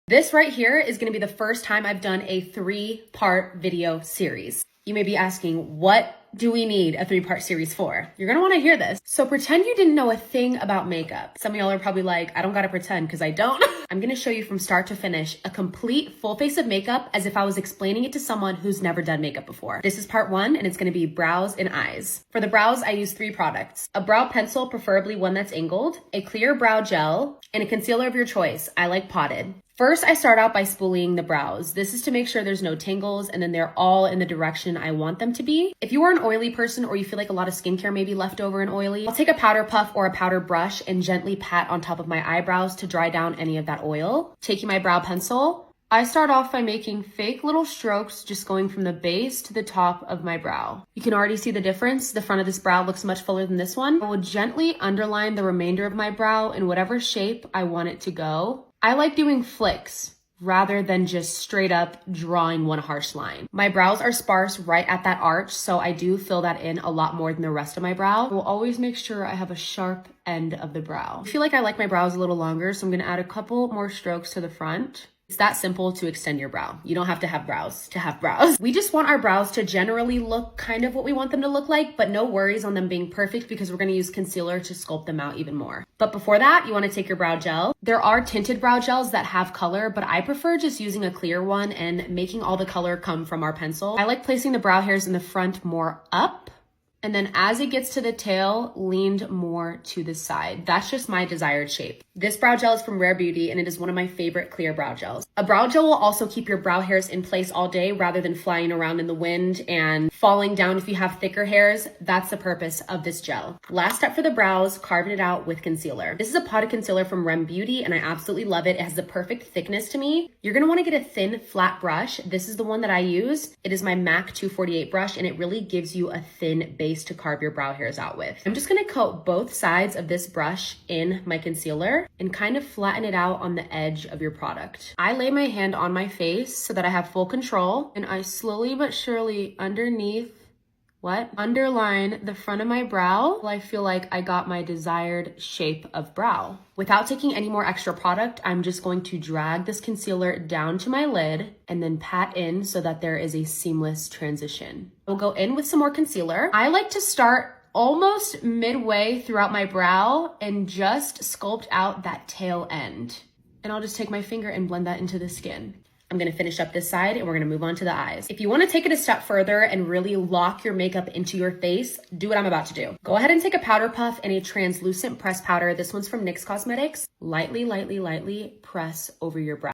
This right here is gonna be the first time I've done a 3-part video series. You may be asking, what do we need a 3-part series for? You're gonna wanna hear this. So pretend you didn't know a thing about makeup. Some of y'all are probably like, I don't gotta pretend, because I don't. I'm gonna show you from start to finish a complete full face of makeup as if I was explaining it to someone who's never done makeup before. This is part 1, and it's gonna be brows and eyes. For the brows, I use 3 products. A brow pencil, preferably one that's angled, a clear brow gel, and a concealer of your choice. I like potted. First, I start out by spooling the brows. This is to make sure there's no tangles and then they're all in the direction I want them to be. If you are an oily person or you feel like a lot of skincare may be left over and oily, I'll take a powder puff or a powder brush and gently pat on top of my eyebrows to dry down any of that oil. Taking my brow pencil, I start off by making fake little strokes, just going from the base to the top of my brow. You can already see the difference. The front of this brow looks much fuller than this one. I will gently underline the remainder of my brow in whatever shape I want it to go. I like doing flicks rather than just straight up drawing one harsh line. My brows are sparse right at that arch, so I do fill that in a lot more than the rest of my brow. I will always make sure I have a sharp end of the brow. I feel like I like my brows a little longer, so I'm gonna add a couple more strokes to the front. It's that simple to extend your brow. You don't have to have brows to have brows. We just want our brows to generally look kind of what we want them to look like, but no worries on them being perfect because we're gonna use concealer to sculpt them out even more. But before that, you wanna take your brow gel. There are tinted brow gels that have color, but I prefer just using a clear one and making all the color come from our pencil. I like placing the brow hairs in the front more up, and then as it gets to the tail, leaned more to the side. That's just my desired shape. This brow gel is from Rare Beauty, and it is one of my favorite clear brow gels. A brow gel will also keep your brow hairs in place all day rather than flying around in the wind and falling down if you have thicker hairs. That's the purpose of this gel. Last step for the brows, carving it out with concealer. This is a potted concealer from Rare Beauty, and I absolutely love it. It has the perfect thickness to me. You're gonna wanna get a thin, flat brush. This is the one that I use. It is my MAC 248 brush, and it really gives you a thin base to carve your brow hairs out with. I'm just gonna coat both sides of this brush in my concealer and kind of flatten it out on the edge of your product. I lay my hand on my face so that I have full control, and I slowly but surely underline the front of my brow till I feel like I got my desired shape of brow. Without taking any more extra product, I'm just going to drag this concealer down to my lid and then pat in so that there is a seamless transition. We'll go in with some more concealer. I like to start almost midway throughout my brow and just sculpt out that tail end. And I'll just take my finger and blend that into the skin. I'm gonna finish up this side and we're gonna move on to the eyes. If you wanna take it a step further and really lock your makeup into your face, do what I'm about to do. Go ahead and take a powder puff and a translucent press powder. This one's from NYX Cosmetics. Lightly press over your brow.